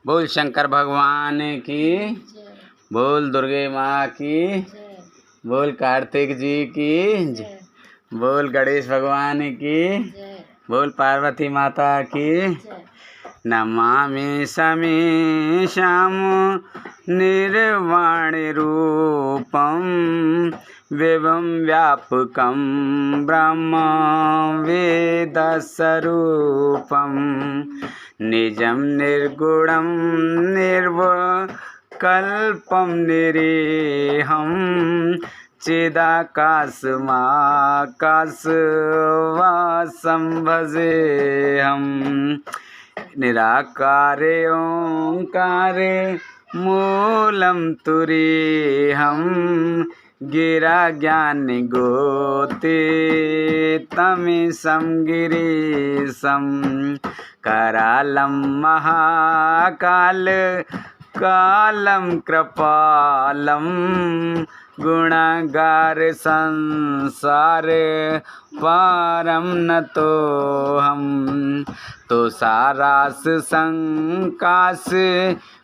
बोल शंकर भगवान की, बोल दुर्गे माँ की, बोल कार्तिक जी की, बोल गणेश भगवान की, बोल पार्वती माता की। नमामि समीशं निर्वाणि रूपं विभं व्यापकं ब्रह्म वेदस्वरूपं निजं निर्गुणं निर्विकल्पं निरीहं चिदाकाशमाकाशवासं भजेऽहम् निराकारे ओंकारे मूलं तुरीहं गिरा ज्ञानि गोते तमीशं गिरीशं करालं महाकाल कालं कृपालं गुणागार संसार पारं नतोऽहं तुषारास संकाश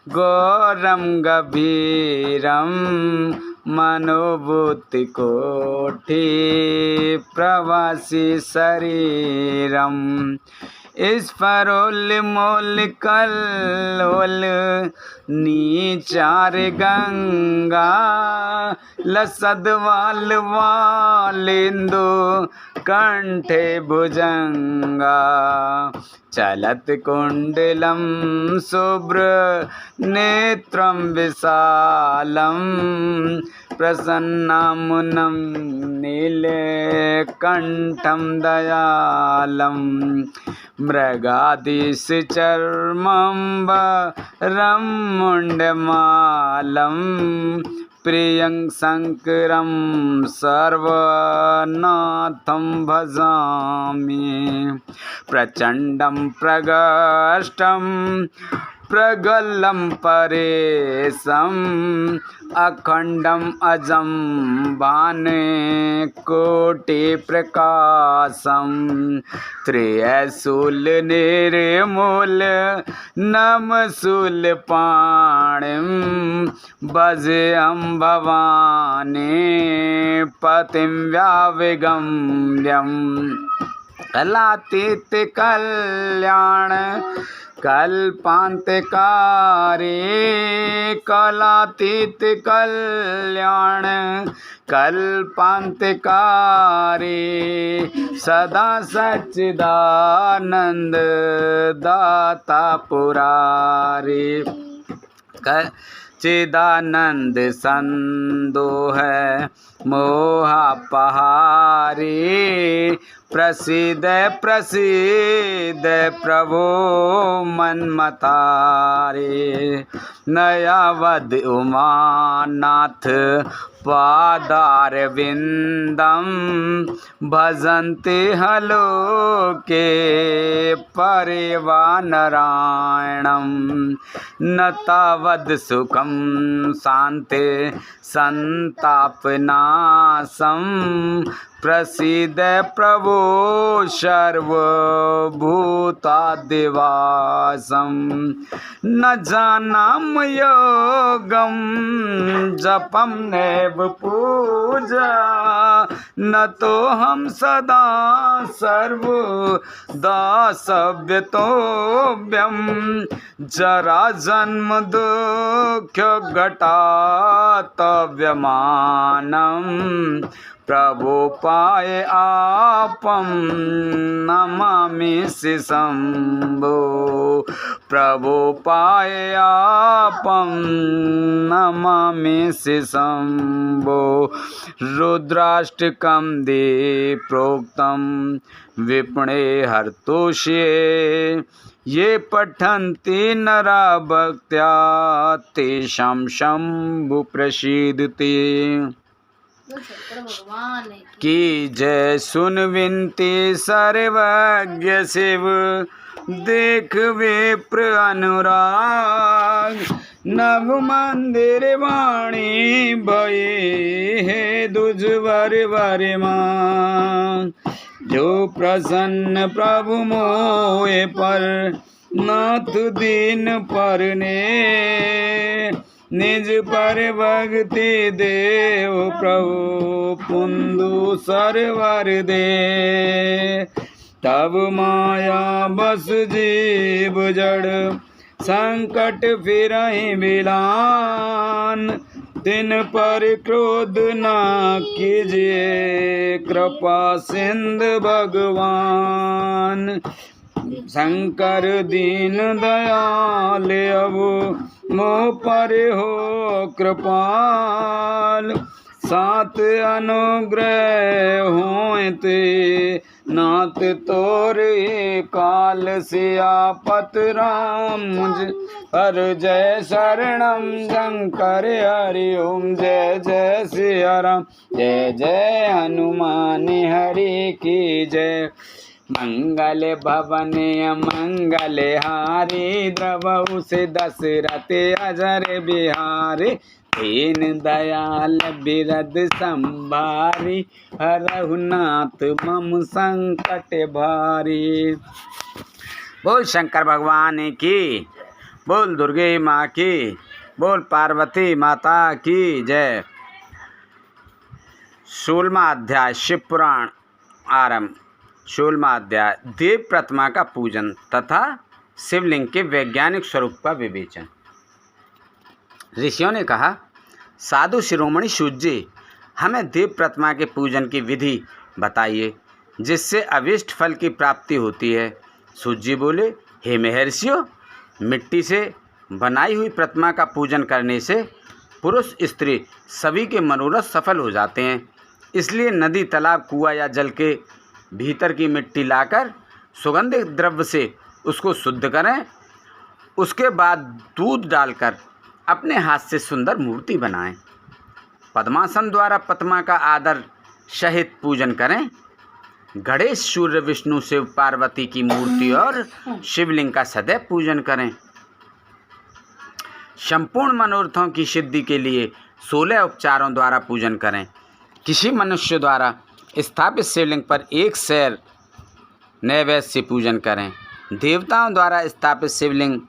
घोरं गभीरं मनोभूति कोटि प्रवासी शरीरं स्फरोल्मोलकल्लोल नीचार गंगा लसद्वाल वालेन्दु कंठे भुजंगा चलत कुंडलं शुभ्र नेत्रं विशालं प्रसन्नामुनं नीलकण्ठं दयालं मृगादिश चर्मम्बरं मुण्डमालं प्रियं शङ्करं सर्वनाथं भजामि प्रचण्डं प्रगष्टं प्रगल्लं परेशम् अखण्डम् अजं भानुकोटिप्रकाशं त्रिशूलनिर्मूल नमशूलपाणिं भजेऽहं भवानी पतिं व्याविगम्यं कलातीत कल्याण कल्पान्तकारी कलातीत कल्याण कल्पान्तकारी सदा सच्चिदानंद दाता पुरारी चिदानंद संदोह मोहापहारी प्रसिद्ध प्रसिद्ध प्रभो मन्मतारे नयावद उमानाथ पादारविन्दं भजन्ते हलोके परिवानरायणं न तावद् सुखं शान्ते संतापनाशं प्रसीद प्रभो सर्वभूतादिवासं न जानामि योगं जपं नैव पूजा न तोऽहं सदा सर्वदासव्यतोऽव्यं जरा जन्म दुःखघटातव्यमानं प्रभुपाय आपं नमामि शंभो प्रभुपाय आपं नमामि शंभो रुद्राष्टकं दे प्रोक्तं विपणे हर्तुष्ये ये पठन्ति नरा भक्त्या तेषां शंभु प्रसीदते की जय सुन विनती सर्वज्ञ शिव देख विप्र अनुराग नव मंदिर वाणी भये है दुजवर वरमान जो प्रसन्न प्रभु मोए पर नाथ दीन पर ने निज पर भक्ति देव प्रभु पुंदु सरवर दे। तब माया बस जीव जड़ संकट फिरहि बिलान। तिन पर क्रोध न कीजिए कृपा सिंधु भगवान। शंकर दीन दयाल अब मोह पर हो कृपाल। सात अनुग्रह होते नाथ तोरे काल। सियापत राम मुझ पर जय शरणम शंकर हरि ओम। जय जय सिया राम जय जय हनुमान हरि की जय। मंगल भवन मंगल हारी द्रवहु से दशरथ अजर बिहारी। दीन दयाल बिरद संभारी हरहु नाथ मम संकट भारी। बोल शंकर भगवान की, बोल दुर्गे माँ की, बोल पार्वती माता की जय। 16वां अध्याय शिव पुराण आरंभ। 16वां अध्याय देव प्रतिमा का पूजन तथा शिवलिंग के वैज्ञानिक स्वरूप का विवेचन। ऋषियों ने कहा, साधु शिरोमणि सूत जी, हमें देव प्रतिमा के पूजन की विधि बताइए जिससे अभीष्ट फल की प्राप्ति होती है। सूत जी बोले, हे महर्षियों, मिट्टी से बनाई हुई प्रतिमा का पूजन करने से पुरुष स्त्री सभी के मनोरथ सफल हो जाते हैं। इसलिए नदी, तालाब, कुआं या जल के भीतर की मिट्टी लाकर सुगंधित द्रव्य से उसको शुद्ध करें। उसके बाद दूध डालकर अपने हाथ से सुंदर मूर्ति बनाएं। पद्मासन द्वारा प्रतिमा का आदर सहित पूजन करें। गणेश, सूर्य, विष्णु, शिव, पार्वती की मूर्ति और शिवलिंग का सदैव पूजन करें। संपूर्ण मनोरथों की सिद्धि के लिए 16 उपचारों द्वारा पूजन करें। किसी मनुष्य द्वारा स्थापित शिवलिंग पर 1 सेर नैवेद्य से पूजन करें। देवताओं द्वारा स्थापित शिवलिंग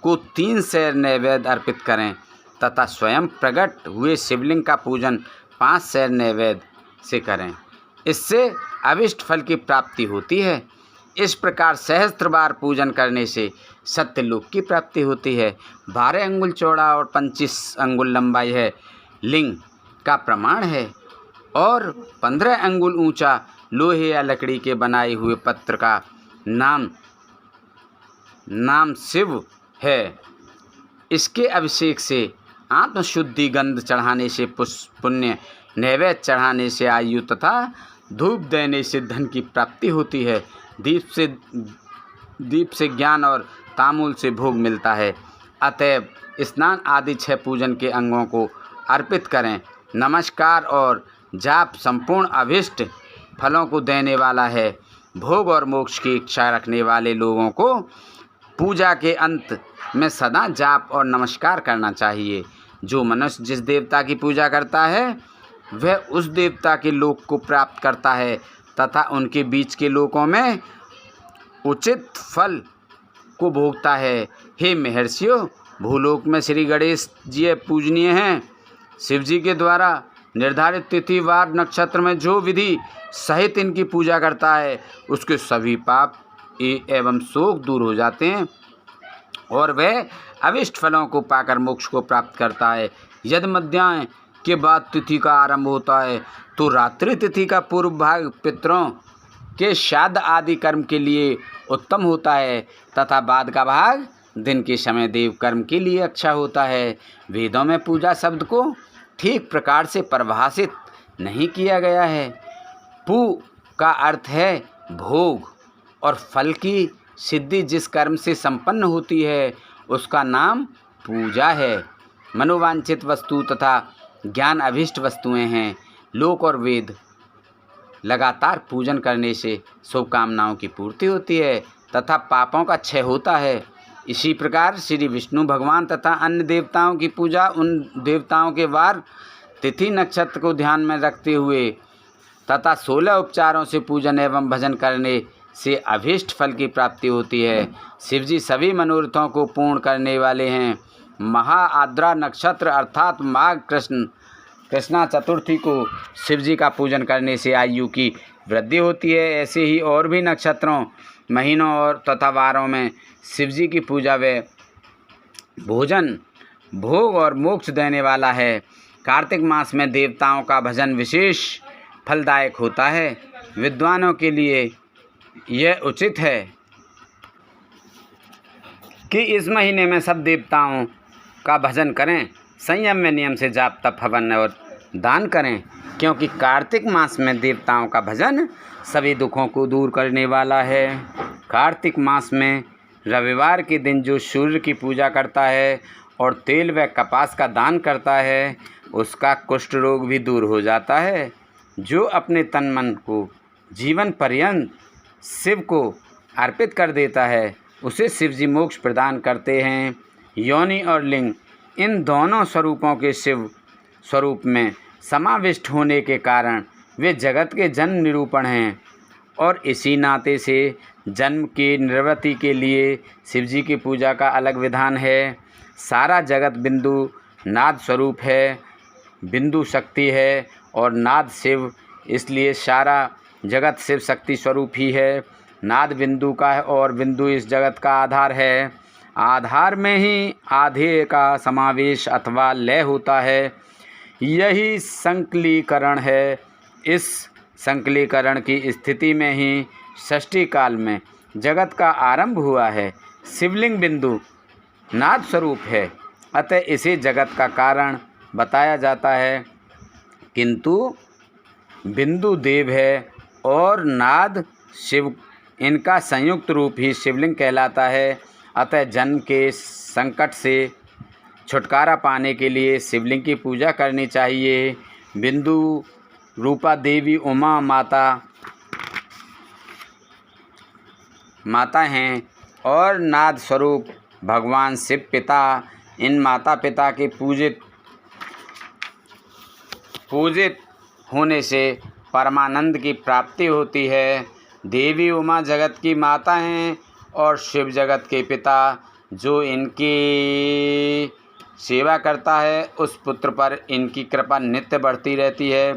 को 3 सेर नैवेद्य अर्पित करें तथा स्वयं प्रकट हुए शिवलिंग का पूजन 5 सेर नैवेद्य से करें। इससे अभिष्ट फल की प्राप्ति होती है। इस प्रकार सहस्त्र बार पूजन करने से सत्यलोक की प्राप्ति होती है। 12 अंगुल चौड़ा और 25 अंगुल लंबाई है लिंग का प्रमाण है और 15 अंगुल ऊंचा लोहे या लकड़ी के बनाए हुए पत्र का नाम शिव है। इसके अभिषेक से आत्मशुद्धि, गंध चढ़ाने से पुण्य, नैवेद्य चढ़ाने से आयु तथा धूप देने से धन की प्राप्ति होती है। दीप से ज्ञान और तामूल से भोग मिलता है। अतएव स्नान आदि 6 पूजन के अंगों को अर्पित करें। नमस्कार और जाप संपूर्ण अभिष्ट फलों को देने वाला है। भोग और मोक्ष की इच्छा रखने वाले लोगों को पूजा के अंत में सदा जाप और नमस्कार करना चाहिए। जो मनुष्य जिस देवता की पूजा करता है वह उस देवता के लोक को प्राप्त करता है तथा उनके बीच के लोकों में उचित फल को भोगता है। हे महर्षियों, भूलोक में श्री गणेश जी पूजनीय हैं। शिव जी के द्वारा निर्धारित तिथि, वार, नक्षत्र में जो विधि सहित इनकी पूजा करता है उसके सभी पाप एवं शोक दूर हो जाते हैं और वह अभिष्ट फलों को पाकर मोक्ष को प्राप्त करता है। यदि मध्याह्न के बाद तिथि का आरंभ होता है तो रात्रि तिथि का पूर्व भाग पितरों के श्राद्ध आदि कर्म के लिए उत्तम होता है तथा बाद का भाग दिन के समय देव कर्म के लिए अच्छा होता है। वेदों में पूजा शब्द को ठीक प्रकार से परिभाषित नहीं किया गया है। पू का अर्थ है भोग और फल की सिद्धि जिस कर्म से संपन्न होती है उसका नाम पूजा है। मनोवांछित वस्तु तथा ज्ञान अभिष्ट वस्तुएं हैं। लोक और वेद लगातार पूजन करने से शुभकामनाओं की पूर्ति होती है तथा पापों का क्षय होता है। इसी प्रकार श्री विष्णु भगवान तथा अन्य देवताओं की पूजा उन देवताओं के वार, तिथि, नक्षत्र को ध्यान में रखते हुए तथा 16 उपचारों से पूजन एवं भजन करने से अभीष्ट फल की प्राप्ति होती है। शिव जी सभी मनोरथों को पूर्ण करने वाले हैं। महाआद्रा नक्षत्र अर्थात माघ कृष्णा चतुर्थी को शिव जी का पूजन करने से आयु की वृद्धि होती है। ऐसे ही और भी नक्षत्रों, महीनों और तथा वारों में शिव जी की पूजा व भोजन, भोग और मोक्ष देने वाला है। कार्तिक मास में देवताओं का भजन विशेष फलदायक होता है। विद्वानों के लिए यह उचित है कि इस महीने में सब देवताओं का भजन करें, संयम में नियम से जाप तप हवन और दान करें, क्योंकि कार्तिक मास में देवताओं का भजन सभी दुखों को दूर करने वाला है। कार्तिक मास में रविवार के दिन जो सूर्य की पूजा करता है और तेल व कपास का दान करता है, उसका कुष्ठ रोग भी दूर हो जाता है। जो अपने तन मन को जीवन पर्यंत शिव को अर्पित कर देता है, उसे शिव जी मोक्ष प्रदान करते हैं। योनि और लिंग इन दोनों स्वरूपों के शिव स्वरूप में समाविष्ट होने के कारण वे जगत के जन्म निरूपण हैं और इसी नाते से जन्म की निवृत्ति के लिए शिव जी की पूजा का अलग विधान है। सारा जगत बिंदु नाद स्वरूप है, बिंदु शक्ति है और नाद शिव, इसलिए सारा जगत शिव शक्ति स्वरूप ही है। नाद बिंदु का है और बिंदु इस जगत का आधार है। आधार में ही आधेय का समावेश अथवा लय होता है, यही संकलीकरण है। इस संकलीकरण की स्थिति में ही षष्ठी काल में जगत का आरंभ हुआ है। शिवलिंग बिंदु नाद स्वरूप है, अतः इसे जगत का कारण बताया जाता है, किंतु बिंदु देव है और नाद शिव, इनका संयुक्त रूप ही शिवलिंग कहलाता है। अतः जन्म के संकट से छुटकारा पाने के लिए शिवलिंग की पूजा करनी चाहिए। बिंदु रूपा देवी उमा माता हैं और नाद स्वरूप भगवान शिव पिता। इन माता पिता के पूजित होने से परमानंद की प्राप्ति होती है। देवी उमा जगत की माता हैं और शिव जगत के पिता। जो इनकी सेवा करता है उस पुत्र पर इनकी कृपा नित्य बढ़ती रहती है।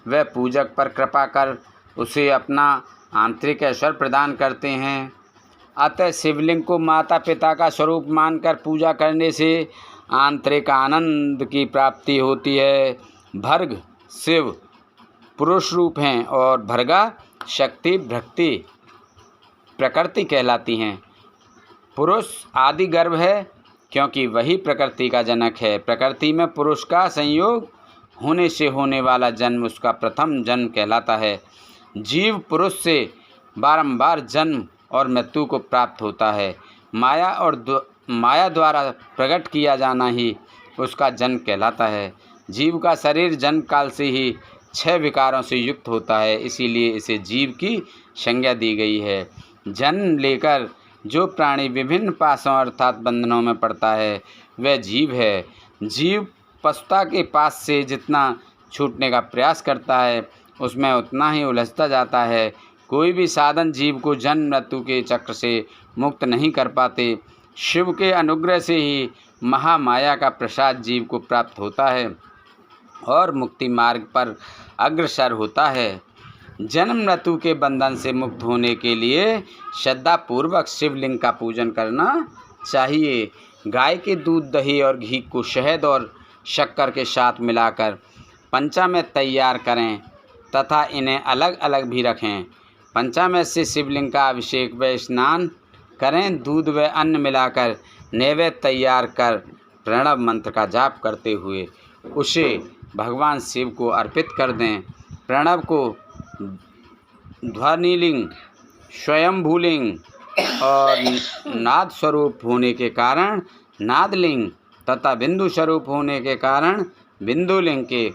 वह पूजक पर कृपा कर उसे अपना आंतरिक ऐश्वर्य प्रदान करते हैं। अतः शिवलिंग को माता पिता का स्वरूप मानकर पूजा करने से आंतरिक आनंद की प्राप्ति होती है। भर्ग शिव पुरुष रूप हैं और भर्गा शक्ति भक्ति प्रकृति कहलाती हैं। पुरुष आदि गर्भ है, क्योंकि वही प्रकृति का जनक है। प्रकृति में पुरुष का संयोग होने से होने वाला जन्म उसका प्रथम जन्म कहलाता है। जीव पुरुष से बारंबार जन्म और मृत्यु को प्राप्त होता है। माया द्वारा प्रकट किया जाना ही उसका जन्म कहलाता है। जीव का शरीर जन्म काल से ही 6 विकारों से युक्त होता है, इसीलिए इसे जीव की संज्ञा दी गई है। जन्म लेकर जो प्राणी विभिन्न पासों अर्थात बंधनों में पड़ता है वह जीव है। जीव पशुता के पास से जितना छूटने का प्रयास करता है उसमें उतना ही उलझता जाता है। कोई भी साधन जीव को जन्म मृत्यु के चक्र से मुक्त नहीं कर पाते। शिव के अनुग्रह से ही महामाया का प्रसाद जीव को प्राप्त होता है और मुक्ति मार्ग पर अग्रसर होता है। जन्म मृत्यु के बंधन से मुक्त होने के लिए श्रद्धापूर्वक शिवलिंग का पूजन करना चाहिए। गाय के दूध, दही और घी को शहद और शक्कर के साथ मिलाकर पंचामृत तैयार करें तथा इन्हें अलग अलग भी रखें। पंचामृत से शिवलिंग का अभिषेक व स्नान करें। दूध व अन्न मिलाकर नैवेद्य तैयार कर प्रणव मंत्र का जाप करते हुए उसे भगवान शिव को अर्पित कर दें। प्रणव को ध्वनिलिंग, स्वयंभूलिंग और नाद स्वरूप होने के कारण नादलिंग तथा बिंदु स्वरूप होने के कारण बिंदुलिंग के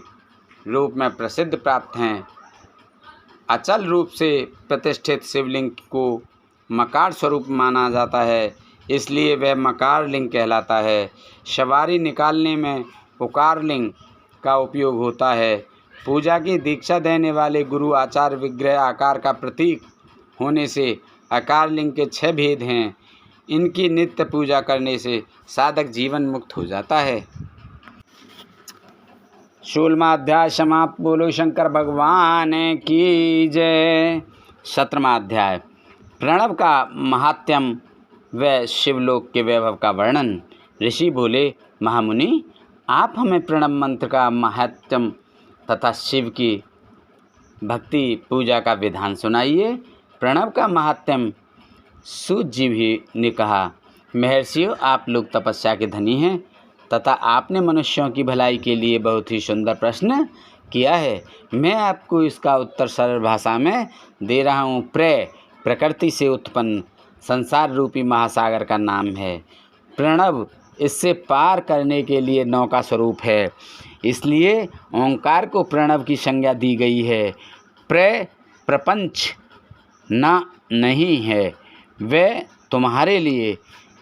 रूप में प्रसिद्ध प्राप्त हैं। अचल रूप से प्रतिष्ठित शिवलिंग को मकार स्वरूप माना जाता है, इसलिए वह मकार लिंग कहलाता है। सवारी निकालने में पुकार लिंग का उपयोग होता है। पूजा की दीक्षा देने वाले गुरु आचार्य विग्रह आकार का प्रतीक होने से आकार लिंग के 6 भेद हैं। इनकी नित्य पूजा करने से साधक जीवन मुक्त हो जाता है। 16वां अध्याय समाप्त। बोलो शंकर भगवान की जय। 17वां अध्याय प्रणव का महात्म्य व शिवलोक के वैभव का वर्णन। ऋषि बोले, महामुनि, आप हमें प्रणव मंत्र का महात्म्य तथा शिव की भक्ति पूजा का विधान सुनाइए। प्रणव का महात्म्य। सूत जी भी ने कहा, महर्षियों, आप लोग तपस्या के धनी हैं तथा आपने मनुष्यों की भलाई के लिए बहुत ही सुंदर प्रश्न किया है। मैं आपको इसका उत्तर सरल भाषा में दे रहा हूँ। प्रकृति से उत्पन्न संसार रूपी महासागर का नाम है प्रणव। इससे पार करने के लिए नौका स्वरूप है, इसलिए ओंकार को प्रणव की संज्ञा दी गई है। प्रपंच नहीं है, वह तुम्हारे लिए,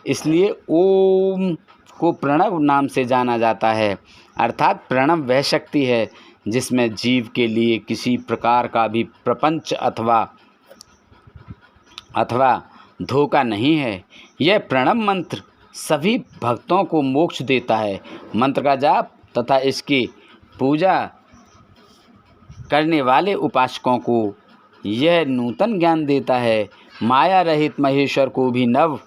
इसलिए ओम को प्रणव नाम से जाना जाता है। अर्थात प्रणव वह शक्ति है जिसमें जीव के लिए किसी प्रकार का भी प्रपंच अथवा धोखा नहीं है। यह प्रणव मंत्र सभी भक्तों को मोक्ष देता है। मंत्र का जाप तथा इसकी पूजा करने वाले उपासकों को यह नूतन ज्ञान देता है। माया रहित महेश्वर को भी नव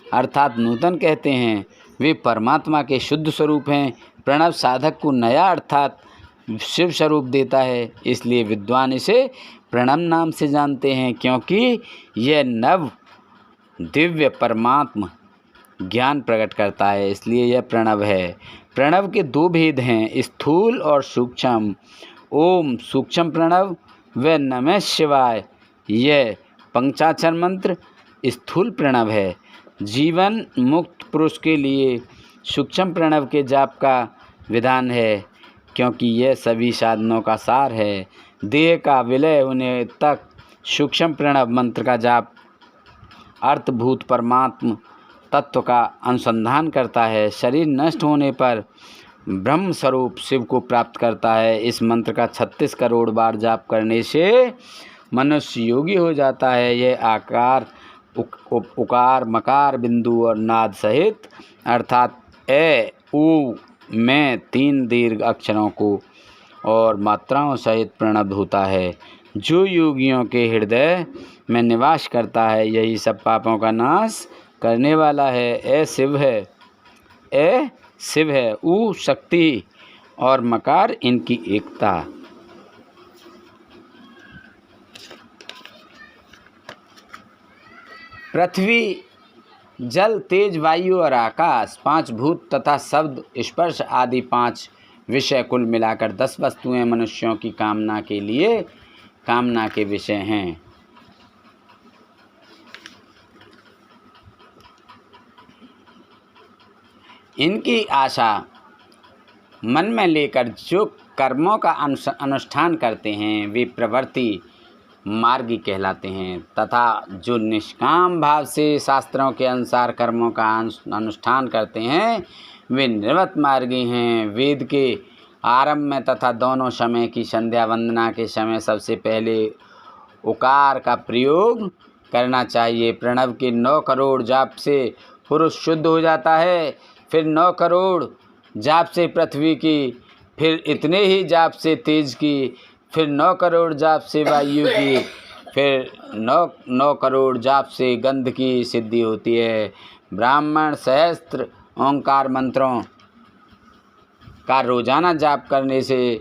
अर्थात नूतन कहते हैं। वे परमात्मा के शुद्ध स्वरूप हैं। प्रणव साधक को नया अर्थात शिव स्वरूप देता है, इसलिए विद्वान इसे प्रणव नाम से जानते हैं, क्योंकि यह नव दिव्य परमात्मा ज्ञान प्रकट करता है, इसलिए यह प्रणव है। प्रणव के 2 भेद हैं, स्थूल और सूक्ष्म। ओम सूक्ष्म प्रणव व नमः शिवाय यह पंचाक्षर मंत्र स्थूल प्रणव है। जीवन मुक्त पुरुष के लिए सूक्ष्म प्रणव के जाप का विधान है, क्योंकि यह सभी साधनों का सार है। देह का विलय होने तक सूक्ष्म प्रणव मंत्र का जाप अर्थभूत परमात्म तत्व का अनुसंधान करता है। शरीर नष्ट होने पर ब्रह्म स्वरूप शिव को प्राप्त करता है। इस मंत्र का 36 करोड़ बार जाप करने से मनुष्य योगी हो जाता है। यह आकार उकार मकार बिंदु और नाद सहित अर्थात ए उ में 3 दीर्घ अक्षरों को और मात्राओं सहित प्रणव होता है। जो योगियों के हृदय में निवास करता है, यही सब पापों का नाश करने वाला है। ए शिव है, उ शक्ति और मकार इनकी एकता। पृथ्वी, जल, तेज, वायु और आकाश 5 भूत तथा शब्द, स्पर्श आदि 5 विषय कुल मिलाकर 10 वस्तुएं मनुष्यों की कामना के विषय हैं। इनकी आशा मन में लेकर जो कर्मों का अनुष्ठान करते हैं, वे प्रवृत्ति मार्गी कहलाते हैं, तथा जो निष्काम भाव से शास्त्रों के अनुसार कर्मों का अनुष्ठान करते हैं, वे निवृत्त मार्गी हैं। वेद के आरंभ में तथा दोनों समय की संध्या वंदना के समय सबसे पहले उकार का प्रयोग करना चाहिए। प्रणव के 9 करोड़ जाप से पुरुष शुद्ध हो जाता है, फिर 9 करोड़ जाप से पृथ्वी की, फिर इतने ही जाप से तेज की, फिर 9 करोड़ जाप से वायु की, फिर 9 करोड़ जाप से गंध की सिद्धि होती है। ब्राह्मण सहस्त्र ओंकार मंत्रों का रोजाना जाप करने से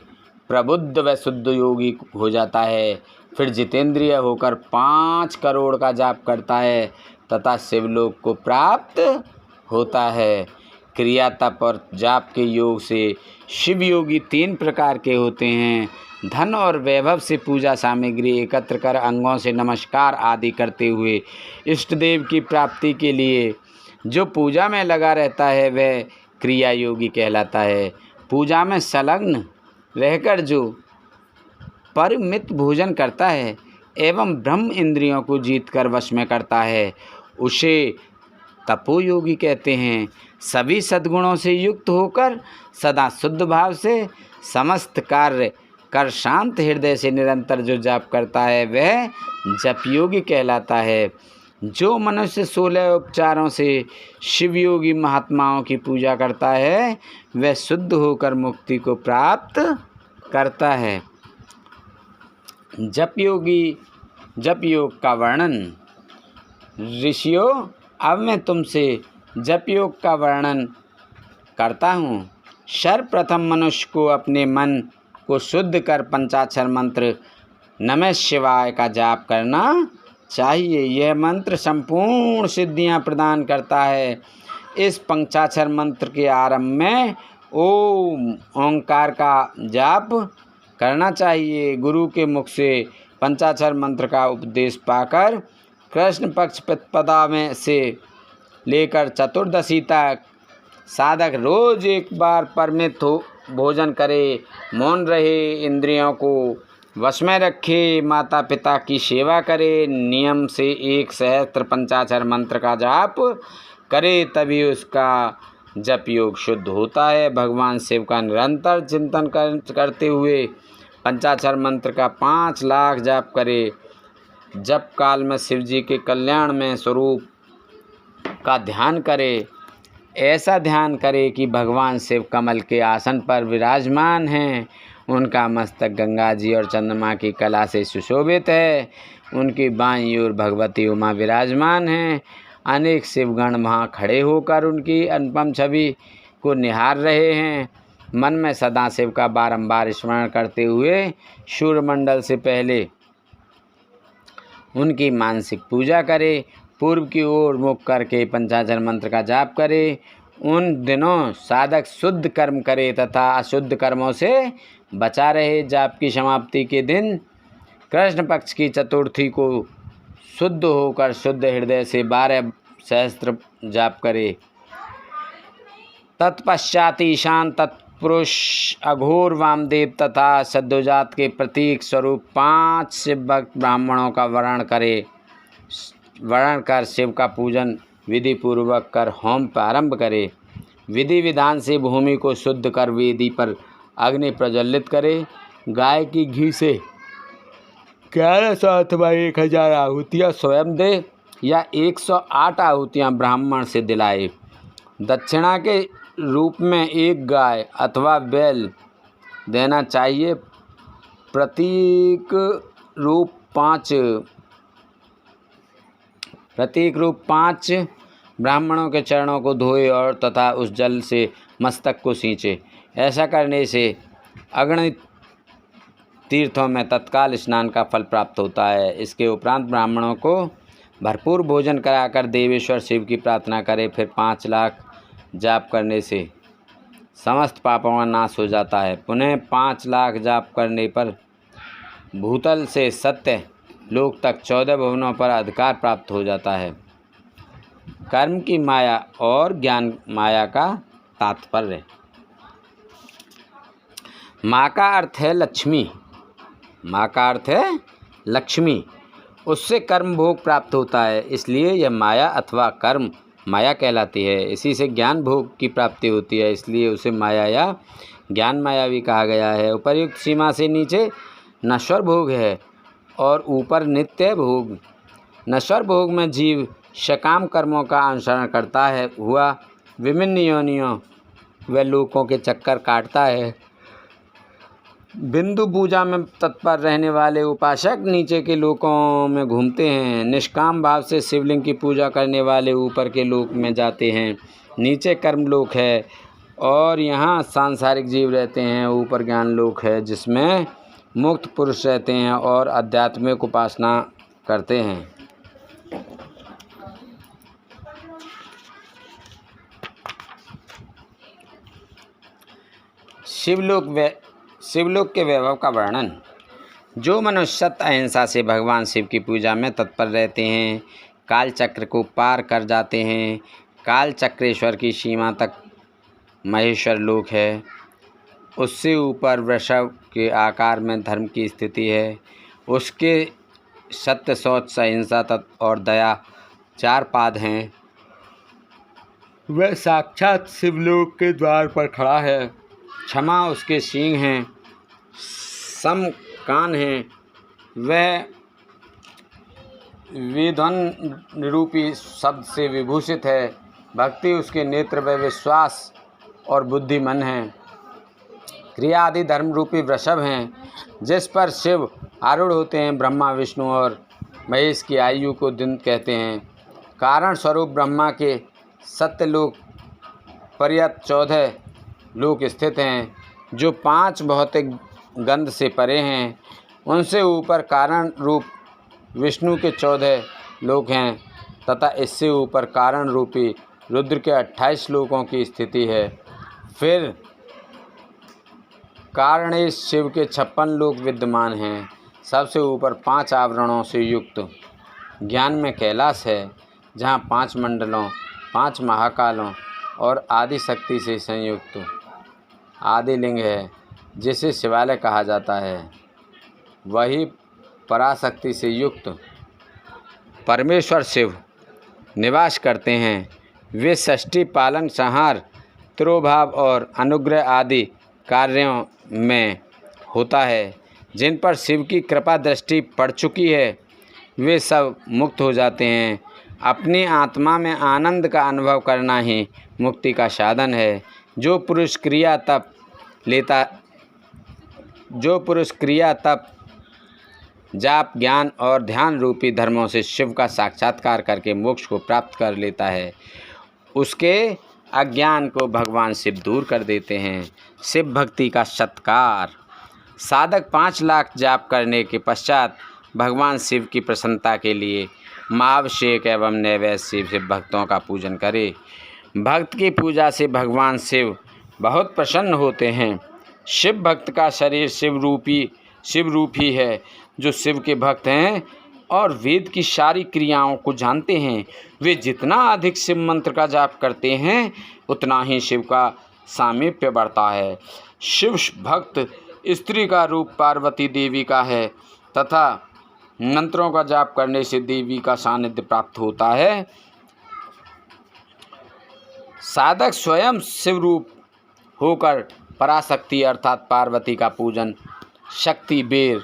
प्रबुद्ध व शुद्ध योगी हो जाता है। फिर जितेंद्रिय होकर 5 करोड़ का जाप करता है तथा शिवलोक को प्राप्त होता है। क्रिया तप और जाप के योग से शिव योगी 3 प्रकार के होते हैं। धन और वैभव से पूजा सामग्री एकत्र कर अंगों से नमस्कार आदि करते हुए इष्ट देव की प्राप्ति के लिए जो पूजा में लगा रहता है, वह क्रिया योगी कहलाता है। पूजा में संलग्न रहकर जो परिमित भोजन करता है एवं ब्रह्म इंद्रियों को जीतकर वश में करता है, उसे तपोयोगी कहते हैं। सभी सद्गुणों से युक्त होकर सदा शुद्ध भाव से समस्त कार्य कर शांत हृदय से निरंतर जो जाप करता है, वह जप योगी कहलाता है। जो मनुष्य 16 उपचारों से शिवयोगी महात्माओं की पूजा करता है वह शुद्ध होकर मुक्ति को प्राप्त करता है। जप योग का वर्णन। ऋषियों, अब मैं तुमसे जप योग का वर्णन करता हूँ। सर्वप्रथम मनुष्य को अपने मन को शुद्ध कर पंचाक्षर मंत्र नमः शिवाय का जाप करना चाहिए। यह मंत्र संपूर्ण सिद्धियां प्रदान करता है। इस पंचाक्षर मंत्र के आरंभ में ओम ओंकार का जाप करना चाहिए। गुरु के मुख से पंचाक्षर मंत्र का उपदेश पाकर कृष्ण पक्ष प्रतिपदा में से लेकर चतुर्दशी तक साधक रोज एक बार परिमित भोजन करे, मौन रहे, इंद्रियों को वश में रखे, माता पिता की सेवा करे, नियम से 1 सहस्त्र पंचाक्षर मंत्र का जाप करे, तभी उसका जप योग शुद्ध होता है। भगवान शिव का निरंतर चिंतन करते हुए पंचाक्षर मंत्र का 5 लाख जाप करे। जप काल में शिव जी के कल्याण में स्वरूप का ध्यान करे। ऐसा ध्यान करे कि भगवान शिव कमल के आसन पर विराजमान हैं। उनका मस्तक गंगा जी और चंद्रमा की कला से सुशोभित है। उनकी बाईं ओर भगवती उमा विराजमान हैं। अनेक शिवगण वहाँ खड़े होकर उनकी अनुपम छवि को निहार रहे हैं। मन में सदा शिव का बारंबार स्मरण करते हुए सूर्यमंडल से पहले उनकी मानसिक पूजा करे। पूर्व की ओर मुख करके पंचाक्षर मंत्र का जाप करे। उन दिनों साधक शुद्ध कर्म करे तथा अशुद्ध कर्मों से बचा रहे। जाप की समाप्ति के दिन कृष्ण पक्ष की चतुर्थी को शुद्ध होकर शुद्ध हृदय से 12 सहस्त्र जाप करे। तत्पश्चात ईशान तत्पुरुष अघोर वामदेव तथा सद्योजात के प्रतीक स्वरूप 5 शिवभक्त ब्राह्मणों का वर्ण कर शिव का पूजन विधि पूर्वक कर होम प्रारंभ करे। विधि विधान से भूमि को शुद्ध कर वेदी पर अग्नि प्रज्वलित करे। गाय की घी से 1100 अथवा 1000 आहुतियाँ स्वयं दे या 108 आहुतियाँ ब्राह्मण से दिलाए। दक्षिणा के रूप में 1 गाय अथवा बैल देना चाहिए। प्रतीक रूप 5 ब्राह्मणों के चरणों को धोए और तथा उस जल से मस्तक को सींचे। ऐसा करने से अगणित तीर्थों में तत्काल स्नान का फल प्राप्त होता है। इसके उपरांत ब्राह्मणों को भरपूर भोजन कराकर देवेश्वर शिव की प्रार्थना करें। फिर 5 लाख जाप करने से समस्त पापों का नाश हो जाता है। पुनः 5 लाख जाप करने पर भूतल से सत्य लोक तक 14 भुवनों पर अधिकार प्राप्त हो जाता है। कर्म की माया और ज्ञान माया का तात्पर्य। माँ का अर्थ है लक्ष्मी। माँ का अर्थ है लक्ष्मी। उससे कर्म भोग प्राप्त होता है, इसलिए यह माया अथवा कर्म माया कहलाती है। इसी से ज्ञान भोग की प्राप्ति होती है, इसलिए उसे माया या ज्ञान माया भी कहा गया है। उपर्युक्त सीमा से नीचे नश्वर भोग है और ऊपर नित्य भोग। नश्वर भोग में जीव सकाम कर्मों का अनुसरण करता है हुआ विभिन्न योनियों व लोकों के चक्कर काटता है। बिंदु पूजा में तत्पर रहने वाले उपासक नीचे के लोकों में घूमते हैं। निष्काम भाव से शिवलिंग की पूजा करने वाले ऊपर के लोक में जाते हैं। नीचे कर्म लोक है और यहाँ सांसारिक जीव रहते हैं। ऊपर ज्ञान लोक है जिसमें मुक्त पुरुष रहते हैं और आध्यात्मिक उपासना करते हैं। शिवलोक के वैभव का वर्णन। जो मनुष्य सत्य अहिंसा से भगवान शिव की पूजा में तत्पर रहते हैं, काल चक्र को पार कर जाते हैं। काल चक्रेश्वर की सीमा तक महेश्वर लोक है। उससे ऊपर वृषभ के आकार में धर्म की स्थिति है। उसके सत्य, शौच, अहिंसा, तत्व और दया 4 पाद हैं। वह साक्षात शिवलोक के द्वार पर खड़ा है। क्षमा उसके सींग हैं, सम कान हैं। वह विध्वंस रूपी शब्द से विभूषित है। भक्ति उसके नेत्र व विश्वास और बुद्धि मन है। क्रिया आदि धर्म रूपी वृषभ हैं, जिस पर शिव आरूढ़ होते हैं। ब्रह्मा, विष्णु और महेश की आयु को दिन कहते हैं। कारण स्वरूप ब्रह्मा के सत्यलोक पर्यंत 14 लोक स्थित हैं, जो 5 भौतिक गंध से परे हैं। उनसे ऊपर कारण रूप विष्णु के 14 लोक हैं तथा इससे ऊपर कारण रूपी रुद्र के 28 लोकों की स्थिति है। फिर कारणेश शिव के 56 लोक विद्यमान हैं। सबसे ऊपर 5 आवरणों से युक्त ज्ञान में कैलाश है, जहाँ 5 मंडलों, 5 महाकालों और आदि शक्ति से संयुक्त आदिलिंग है, जिसे शिवालय कहा जाता है। वही पराशक्ति से युक्त परमेश्वर शिव निवास करते हैं। वे सृष्टि, पालन, संहार, तिरोभाव और अनुग्रह आदि कार्यों में होता है। जिन पर शिव की कृपा दृष्टि पड़ चुकी है, वे सब मुक्त हो जाते हैं। अपनी आत्मा में आनंद का अनुभव करना ही मुक्ति का साधन है। जो पुरुष क्रिया तप, जाप, ज्ञान और ध्यान रूपी धर्मों से शिव का साक्षात्कार करके मोक्ष को प्राप्त कर लेता है, उसके अज्ञान को भगवान शिव दूर कर देते हैं। शिव भक्ति का सत्कार। साधक 5 लाख जाप करने के पश्चात भगवान शिव की प्रसन्नता के लिए महाभिषेक एवं नैवेद्य से भक्तों का पूजन करे। भक्त की पूजा से भगवान शिव बहुत प्रसन्न होते हैं। शिव भक्त का शरीर शिव रूप ही है। जो शिव के भक्त हैं और वेद की सारी क्रियाओं को जानते हैं, वे जितना अधिक शिव मंत्र का जाप करते हैं, उतना ही शिव का सामीप्य बढ़ता है। शिव भक्त स्त्री का रूप पार्वती देवी का है तथा मंत्रों का जाप करने से देवी का सानिध्य प्राप्त होता है। साधक स्वयं शिव रूप होकर पराशक्ति अर्थात पार्वती का पूजन, शक्ति बेर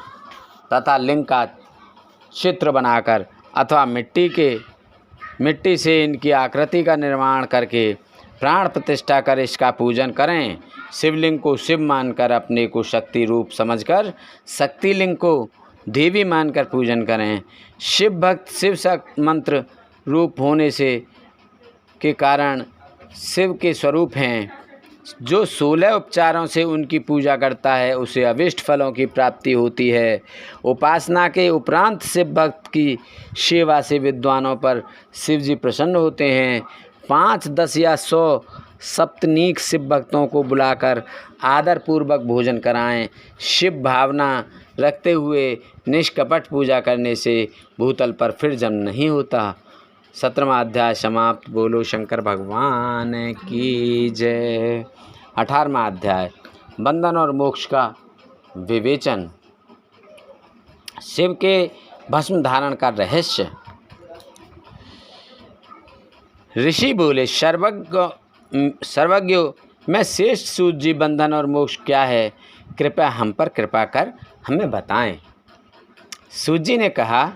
तथा लिंग का चित्र बनाकर अथवा मिट्टी से इनकी आकृति का निर्माण करके प्राण प्रतिष्ठा कर इसका पूजन करें। शिवलिंग को शिव मानकर अपने को शक्ति रूप समझकर शक्ति लिंग को देवी मानकर पूजन करें। शिव भक्त शिव मंत्र रूप होने से के कारण शिव के स्वरूप हैं। जो 16 उपचारों से उनकी पूजा करता है, उसे अभिष्ट फलों की प्राप्ति होती है। उपासना के उपरांत शिव भक्त की सेवा से विद्वानों पर शिव जी प्रसन्न होते हैं। 5, 10 या 100 सप्तनीक शिव भक्तों को बुलाकर आदरपूर्वक भोजन कराएं। शिव भावना रखते हुए निष्कपट पूजा करने से भूतल पर फिर जन्म नहीं होता। 17वां अध्याय समाप्त। बोलो शंकर भगवान की जय। 18वां अध्याय बंधन और मोक्ष का विवेचन। शिव के भस्म धारण का रहस्य। ऋषि बोले, सर्वज्ञ मैं श्रेष्ठ सूत जी, बंधन और मोक्ष क्या है? कृपया हम पर कृपा कर हमें बताएं। सूत जी ने कहा,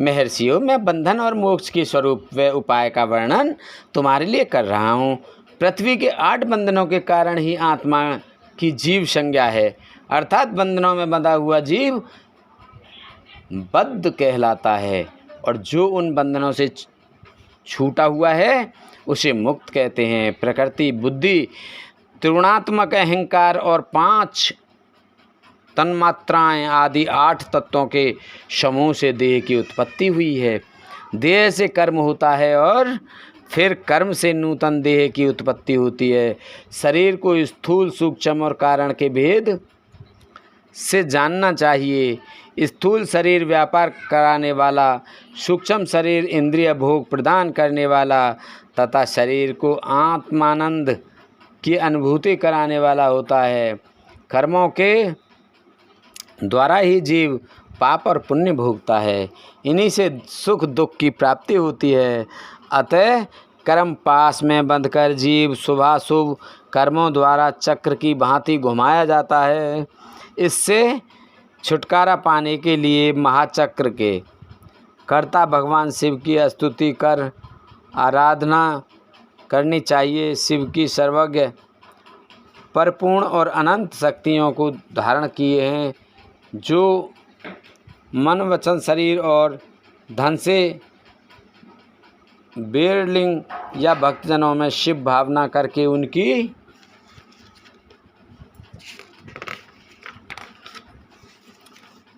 महर्षियों, मैं बंधन और मोक्ष के स्वरूप व उपाय का वर्णन तुम्हारे लिए कर रहा हूँ। पृथ्वी के 8 बंधनों के कारण ही आत्मा की जीव संज्ञा है, अर्थात बंधनों में बंधा हुआ जीव बद्ध कहलाता है, और जो उन बंधनों से छूटा हुआ है उसे मुक्त कहते हैं। प्रकृति, बुद्धि, त्रिगुणात्मक अहंकार और 5 तन्मात्राएं आदि 8 तत्वों के समूह से देह की उत्पत्ति हुई है। देह से कर्म होता है और फिर कर्म से नूतन देह की उत्पत्ति होती है। शरीर को स्थूल, सूक्ष्म और कारण के भेद से जानना चाहिए। स्थूल शरीर व्यापार कराने वाला, सूक्ष्म शरीर इंद्रिय भोग प्रदान करने वाला तथा शरीर को आत्मानंद की अनुभूति कराने वाला होता है। कर्मों के द्वारा ही जीव पाप और पुण्य भोगता है। इन्हीं से सुख दुख की प्राप्ति होती है। अतः कर्म पास में बंधकर जीव शुभाशुभ कर्मों द्वारा चक्र की भांति घुमाया जाता है। इससे छुटकारा पाने के लिए महाचक्र के करता भगवान शिव की स्तुति कर आराधना करनी चाहिए। शिव की सर्वज्ञ परिपूर्ण और अनंत शक्तियों को धारण किए हैं, जो मन वचन शरीर और धन से बेरलिंग या भक्तजनों में शिव भावना करके उनकी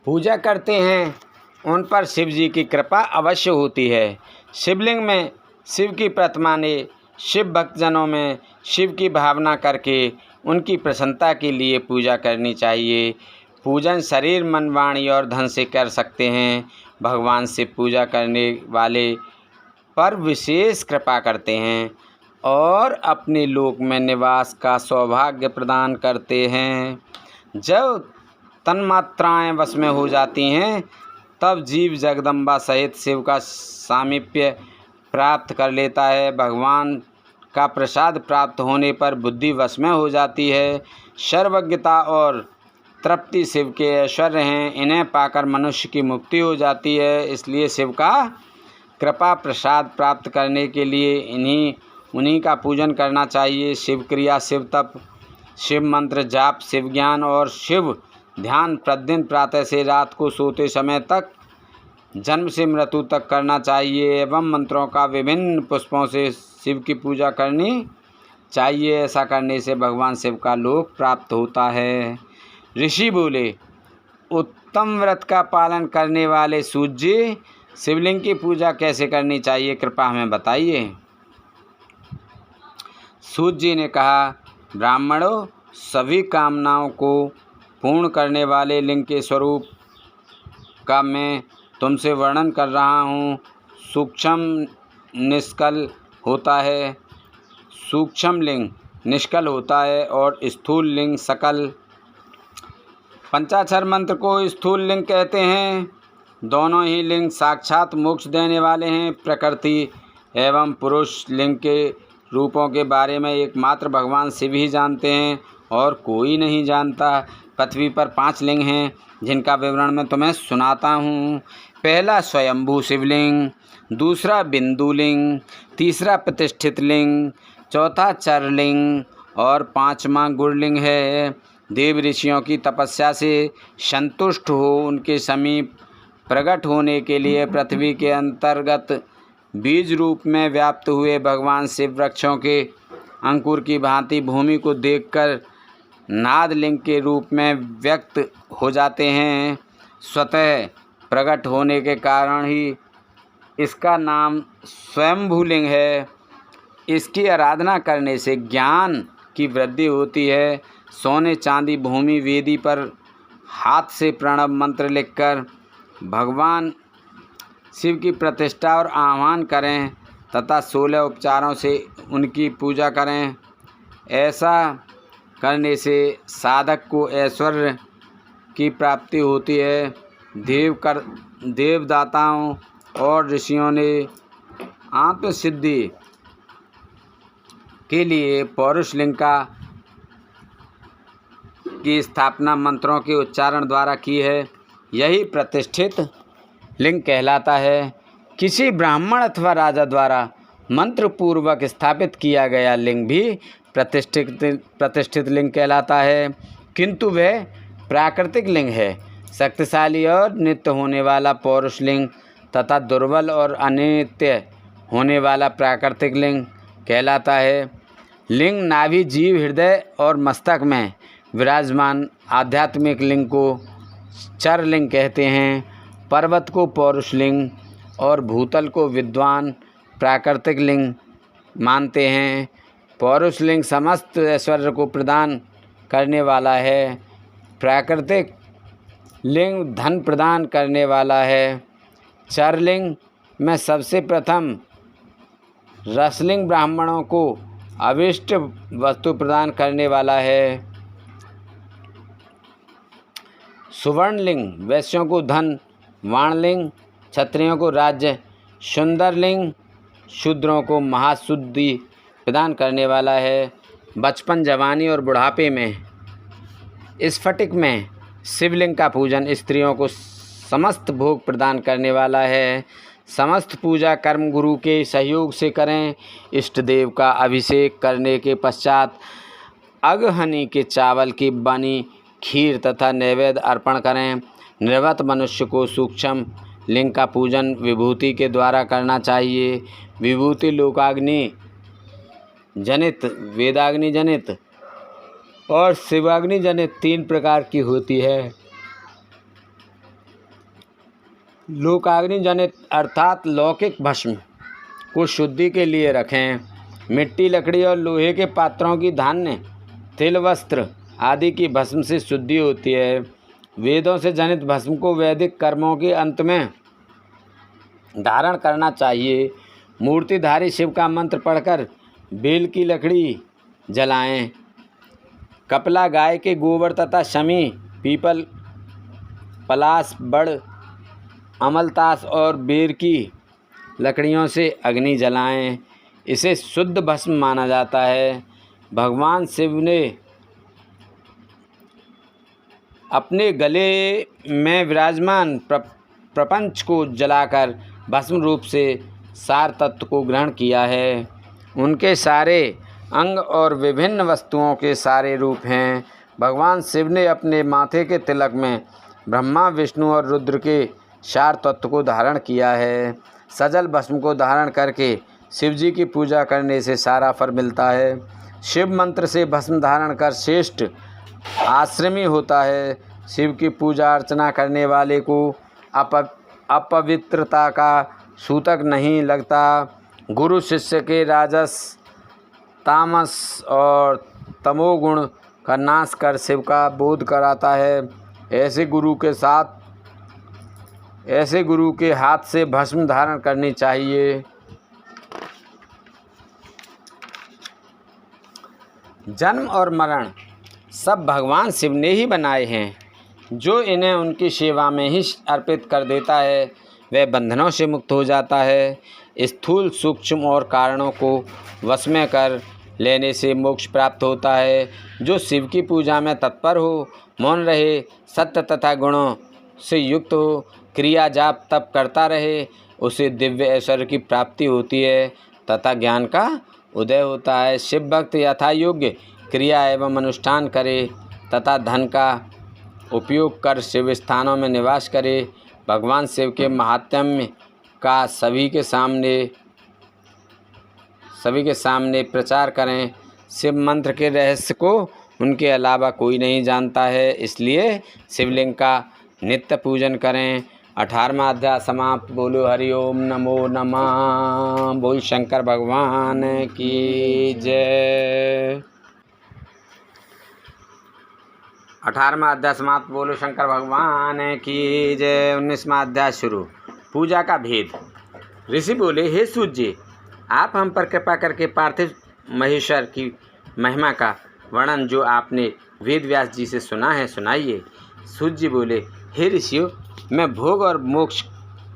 पूजा करते हैं, उन पर शिव जी की कृपा अवश्य होती है। शिवलिंग में शिव की प्रतिमा ने शिव भक्तजनों में शिव की भावना करके उनकी प्रसन्नता के लिए पूजा करनी चाहिए। पूजन शरीर मन वाणी और धन से कर सकते हैं। भगवान शिव पूजा करने वाले पर विशेष कृपा करते हैं और अपने लोक में निवास का सौभाग्य प्रदान करते हैं। जब तन्मात्राएं वश में हो जाती हैं तब जीव जगदम्बा सहित शिव का सामीप्य प्राप्त कर लेता है। भगवान का प्रसाद प्राप्त होने पर बुद्धि वश में हो जाती है। सर्वज्ञता और तृप्ति शिव के ऐश्वर्य हैं, इन्हें पाकर मनुष्य की मुक्ति हो जाती है। इसलिए शिव का कृपा प्रसाद प्राप्त करने के लिए उन्हीं का पूजन करना चाहिए। शिव क्रिया, शिव तप, शिव मंत्र जाप, शिव ज्ञान और शिव ध्यान प्रतिदिन प्रातः से रात को सोते समय तक, जन्म से मृत्यु तक करना चाहिए एवं मंत्रों का विभिन्न पुष्पों से शिव की पूजा करनी चाहिए। ऐसा करने से भगवान शिव का लोक प्राप्त होता है। ऋषि बोले, उत्तम व्रत का पालन करने वाले सूत जी, शिवलिंग की पूजा कैसे करनी चाहिए, कृपया हमें बताइए। सूत जी ने कहा, ब्राह्मणों, सभी कामनाओं को पूर्ण करने वाले लिंग के स्वरूप का मैं तुमसे वर्णन कर रहा हूँ। सूक्ष्म निष्कल होता है, सूक्ष्म लिंग निष्कल होता है और स्थूल लिंग सकल। पंचाक्षर मंत्र को स्थूल लिंग कहते हैं। दोनों ही लिंग साक्षात मोक्ष देने वाले हैं। प्रकृति एवं पुरुष लिंग के रूपों के बारे में एकमात्र भगवान शिव ही जानते हैं और कोई नहीं जानता। पृथ्वी पर 5 लिंग हैं जिनका विवरण मैं तुम्हें सुनाता हूँ। पहला स्वयंभू शिवलिंग, दूसरा बिंदु लिंग, तीसरा प्रतिष्ठित लिंग, चौथा चरलिंग और 5वां गुड़लिंग है। देव ऋषियों की तपस्या से संतुष्ट हो उनके समीप प्रकट होने के लिए पृथ्वी के अंतर्गत बीज रूप में व्याप्त हुए भगवान शिव वृक्षों के अंकुर की भांति भूमि को देखकर नाद लिंग के रूप में व्यक्त हो जाते हैं। स्वतः प्रकट होने के कारण ही इसका नाम स्वयंभू लिंग है। इसकी आराधना करने से ज्ञान की वृद्धि होती है। सोने चांदी भूमि वेदी पर हाथ से प्रणव मंत्र लिखकर भगवान शिव की प्रतिष्ठा और आह्वान करें तथा 16 उपचारों से उनकी पूजा करें। ऐसा करने से साधक को ऐश्वर्य की प्राप्ति होती है। देवदाताओं और ऋषियों ने आत्मसिद्धि के लिए पौरुष लिंग की स्थापना मंत्रों के उच्चारण द्वारा की है। यही प्रतिष्ठित लिंग कहलाता है। किसी ब्राह्मण अथवा राजा द्वारा मंत्र पूर्वक स्थापित किया गया लिंग भी प्रतिष्ठित लिंग कहलाता है, किंतु वह प्राकृतिक लिंग है। शक्तिशाली और नित्य होने वाला पौरुष लिंग तथा दुर्बल और अनित्य होने वाला प्राकृतिक लिंग कहलाता है। लिंग नाभि, जीव, हृदय और मस्तक में विराजमान आध्यात्मिक लिंग को चर लिंग कहते हैं। पर्वत को पौरुष लिंग और भूतल को विद्वान प्राकृतिक लिंग मानते हैं। पौरुष लिंग समस्त ऐश्वर्य को प्रदान करने वाला है। प्राकृतिक लिंग धन प्रदान करने वाला है। चरलिंग में सबसे प्रथम रसलिंग ब्राह्मणों को अभिष्ट वस्तु प्रदान करने वाला है। सुवर्णलिंग वैश्यों को धन, वाणलिंग क्षत्रियों को राज्य, सुंदरलिंग शूद्रों को महाशुद्धि प्रदान करने वाला है। बचपन, जवानी और बुढ़ापे में स्फटिक में शिवलिंग का पूजन स्त्रियों को समस्त भोग प्रदान करने वाला है। समस्त पूजा कर्म गुरु के सहयोग से करें। इष्ट देव का अभिषेक करने के पश्चात अगहनी के चावल की बनी खीर तथा नैवेद्य अर्पण करें। निवृत्त मनुष्य को सूक्ष्म लिंग का पूजन विभूति के द्वारा करना चाहिए। विभूति लोकाग्नि जनित, वेदाग्नि जनित और शिवाग्नि जनित 3 प्रकार की होती है। लोकाग्नि जनित अर्थात लौकिक भस्म को शुद्धि के लिए रखें। मिट्टी, लकड़ी और लोहे के पात्रों की धान्य, तिल, वस्त्र आदि की भस्म से शुद्धि होती है। वेदों से जनित भस्म को वैदिक कर्मों के अंत में धारण करना चाहिए। मूर्तिधारी शिव का मंत्र पढ़कर बेल की लकड़ी जलाएं। कपला, गाय के गोबर तथा शमी, पीपल, पलाश, बड़, अमलतास और बेर की लकड़ियों से अग्नि जलाएं। इसे शुद्ध भस्म माना जाता है। भगवान शिव ने अपने गले में विराजमान प्रपंच को जलाकर भस्म रूप से सार तत्व को ग्रहण किया है। उनके सारे अंग और विभिन्न वस्तुओं के सारे रूप हैं। भगवान शिव ने अपने माथे के तिलक में ब्रह्मा, विष्णु और रुद्र के सार तत्व को धारण किया है। सजल भस्म को धारण करके शिव जी की पूजा करने से सारा फल मिलता है। शिव मंत्र से भस्म धारण कर श्रेष्ठ आश्रमी होता है। शिव की पूजा अर्चना करने वाले को अपवित्रता का सूतक नहीं लगता। गुरु शिष्य के राजस, तामस और तमोगुण का नाश कर शिव का बोध कराता है। ऐसे गुरु के हाथ से भस्म धारण करनी चाहिए। जन्म और मरण सब भगवान शिव ने ही बनाए हैं। जो इन्हें उनकी सेवा में ही अर्पित कर देता है वह बंधनों से मुक्त हो जाता है। स्थूल, सूक्ष्म और कारणों को वश में कर लेने से मोक्ष प्राप्त होता है। जो शिव की पूजा में तत्पर हो, मौन रहे, सत्य तथा गुणों से युक्त हो, क्रिया जाप तप करता रहे, उसे दिव्य ऐश्वर्य की प्राप्ति होती है तथा ज्ञान का उदय होता है। शिव भक्त यथा योग्य क्रिया एवं अनुष्ठान करे तथा धन का उपयोग कर शिव स्थानों में निवास करे। भगवान शिव के महात्म्य का सभी के सामने प्रचार करें। शिव मंत्र के रहस्य को उनके अलावा कोई नहीं जानता है, इसलिए शिवलिंग का नित्य पूजन करें। 18वां अध्याय समाप्त। बोलो हरि ओम नमो नमः। बोल शंकर भगवान की जय। 18वां अध्याय समाप्त। बोलो शंकर भगवान की जय। 19वां अध्याय शुरू। पूजा का भेद। ऋषि बोले, हे सूर्य, आप हम पर कृपा करके पार्थिव महेश्वर की महिमा का वर्णन जो आपने वेद व्यास जी से सुना है सुनाइए। सूर्य बोले, हे ऋषियों, मैं भोग और मोक्ष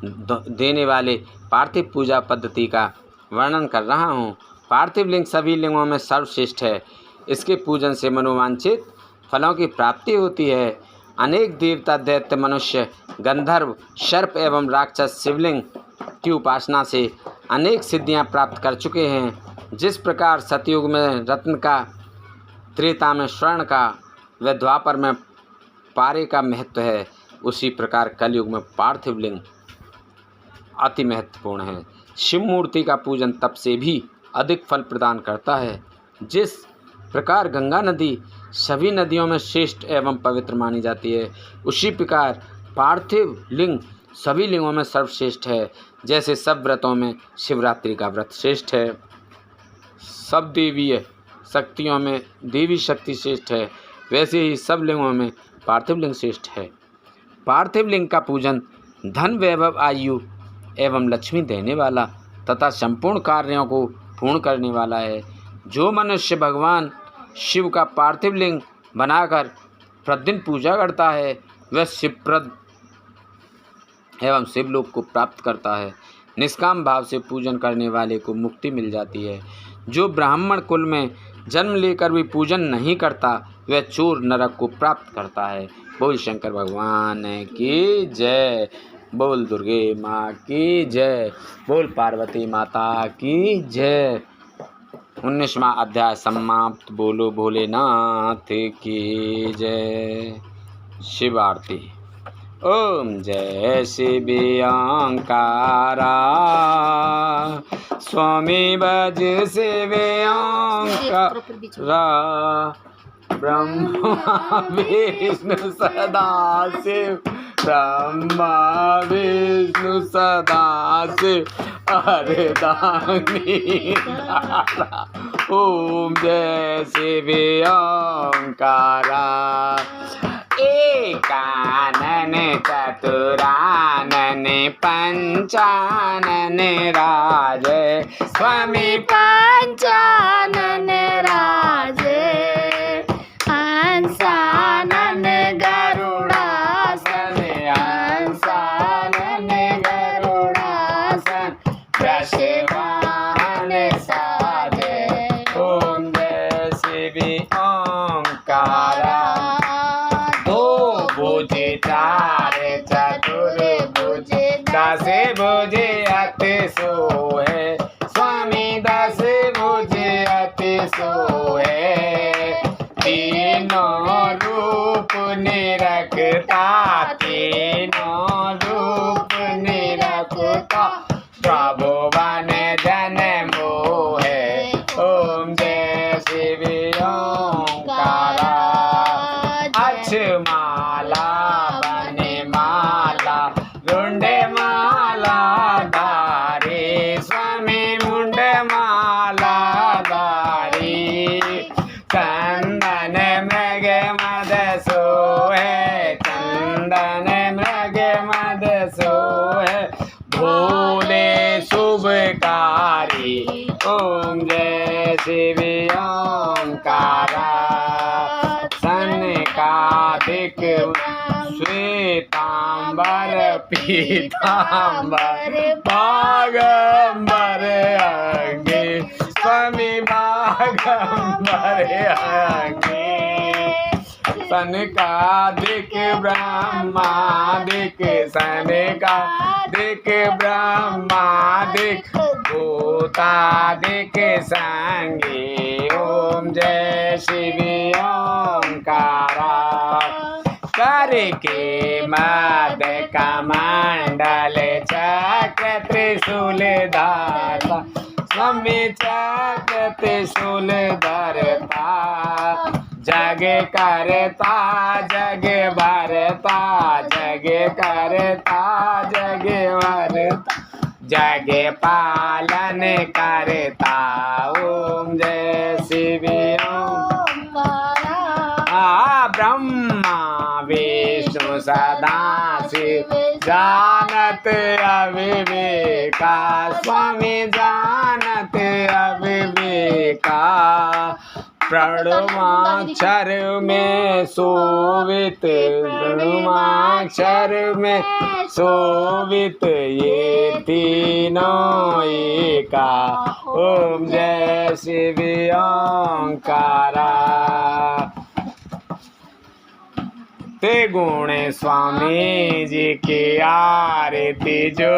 देने वाले पार्थिव पूजा पद्धति का वर्णन कर रहा हूँ। पार्थिव लिंग सभी लिंगों में सर्वश्रेष्ठ है। इसके पूजन से मनोवांछित फलों की प्राप्ति होती है। अनेक देवता, दैत्य, मनुष्य, गंधर्व, सर्प एवं राक्षस शिवलिंग की उपासना से अनेक सिद्धियां प्राप्त कर चुके हैं। जिस प्रकार सतयुग में रत्न का, त्रेता में स्वर्ण का व द्वापर में पारे का महत्व है, उसी प्रकार कलयुग में पार्थिव लिंग अति महत्वपूर्ण है। शिव मूर्ति का पूजन तप से भी अधिक फल प्रदान करता है। जिस प्रकार गंगा नदी सभी नदियों में श्रेष्ठ एवं पवित्र मानी जाती है, उसी प्रकार पार्थिव लिंग सभी लिंगों में सर्वश्रेष्ठ है। जैसे सब व्रतों में शिवरात्रि का व्रत श्रेष्ठ है, सब देवीय शक्तियों में देवी शक्ति श्रेष्ठ है, वैसे ही सब लिंगों में पार्थिव लिंग श्रेष्ठ है। पार्थिव लिंग का पूजन धन, वैभव, आयु एवं लक्ष्मी देने वाला तथा संपूर्ण कार्यों को पूर्ण करने वाला है। जो मनुष्य भगवान शिव का पार्थिव लिंग बनाकर प्रतिदिन पूजा करता है वह शिवप्रद एवं शिवलोक को प्राप्त करता है। निष्काम भाव से पूजन करने वाले को मुक्ति मिल जाती है। जो ब्राह्मण कुल में जन्म लेकर भी पूजन नहीं करता वह चोर नरक को प्राप्त करता है। बोल शंकर भगवान की जय। बोल दुर्गे माँ की जय। बोल पार्वती माता की जय। 19वां अध्याय समाप्त। बोलो भोलेनाथ की जय। शिव आरती। ओम जय शिव ओंकारा स्वामी बज शिव ओंकारा ब्रह्मा विष्णु सदा शिव ब्रह्मा विष्णु सदा शिव अर्धांगिनी धारा। ओम जय शिव ओंकारा एकानन चतुरानन पंचानन राजे स्वामी पंचानन राजे हंसानन गरुड़ासन हंसानन गरुड़ासन वृषवाहन साजे। ओम जय शिव ओंकारा चार चतुर्भुज दस भुज अति सोहे स्वामी दस भुज अति सोहे। तीनों रूप निरखता तीनों रूप निरखता प्रभु बन जन मोहे। ओम जय शिव ओंकारा अक्षमाला बने माला रुंडे माला धारी स्वामी मुंड माला धारी। चंदन मृग मद सोहे चंदन मृग मद सोहे भोले शुभकारी। ओम जय शिव ओंकारा सनकादिक श्वेतांबर पीतांबर बागंबर अंगे स्वामी बागंबर अंगे। सनकादिक ब्रह्मादिक सनकादिक ब्रह्मादिक भूतादिक संगे। ओम जय शिव ओंकारा करके मद कमंडल चक्र त्रिशूल धाता स्वामी चक्र त्रिशूल धरता जग करता जग भरता जग करता जग भरता जग पालन करता। ओम जय शिव ओंकारा ब्रह्मा विष्णु सदा शिव जानत अविवेका स्वामी जानत अविवेका। प्रणवाक्षर में शोभित प्रणवाक्षर में शोभित ये तीनों एका। ओम जय शिव ओंकारा ते गुण स्वामी जी की आरती जो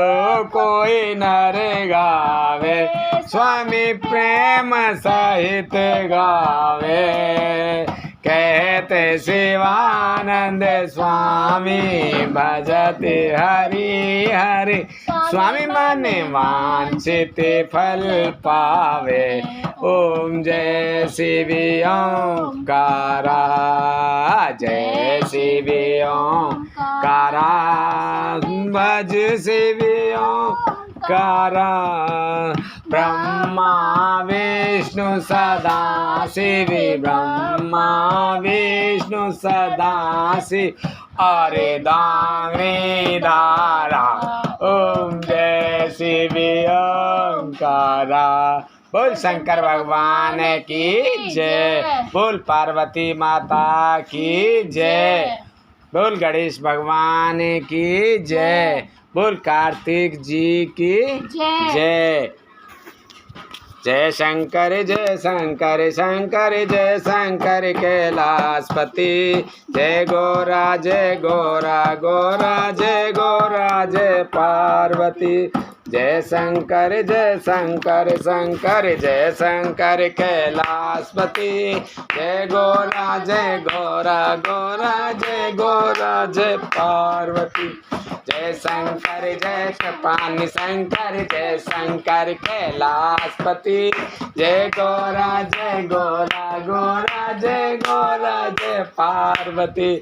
कोई नर गावे स्वामी प्रेम सहित गावे। कहते शिवानंद स्वामी भजते हरि हरि स्वामी मन वांछित फल पावे। ओम जय शिव ओंकारा जय शिव ओंकारा भज शिव ओंकारा। ब्रह्मा विष्णु सदा शिव ब्रह्मा विष्णु सदा शिव अर्धांगिनी धारा। ओम जय शिव ओंकारा। बोल शंकर भगवान की जय। बोल पार्वती माता की जय। बोल गणेश भगवान की जय। बोल कार्तिक जी की जय। जय शंकर शंकर जय शंकर कैलाशपति। जय गोरा गोरा जय गोरा जय पार्वती। जय शंकर शंकर जय शंकर कैलाशपति। जय गोरा जय गोरा जय पार्वती। जय शंकर जय कृपानि शंकर जय शंकर कैलाशपति। जय गोरा जय गोरा जय पार्वती।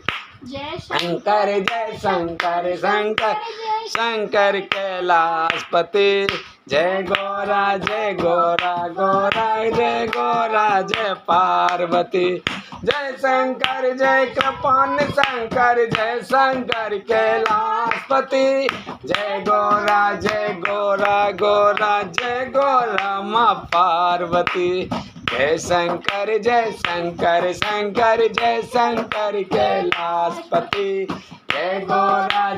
जय शंकर जय शंकर शंकर कैलाशपति। जय गोरा जय गोरा जय पार्वती। जय शंकर जय कृपान शंकर जय शंकर कैलाशपति। जय गोरा जय गोरा माँ पार्वती। जय शंकर जय शंकर जय शंकर कैलाशपति। जय गोरा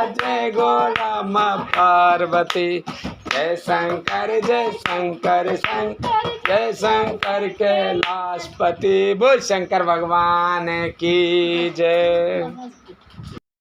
जय गोरा माँ पार्वती। जय शंकर जय शंकर कैलाशपति। बोल शंकर भगवान की जय।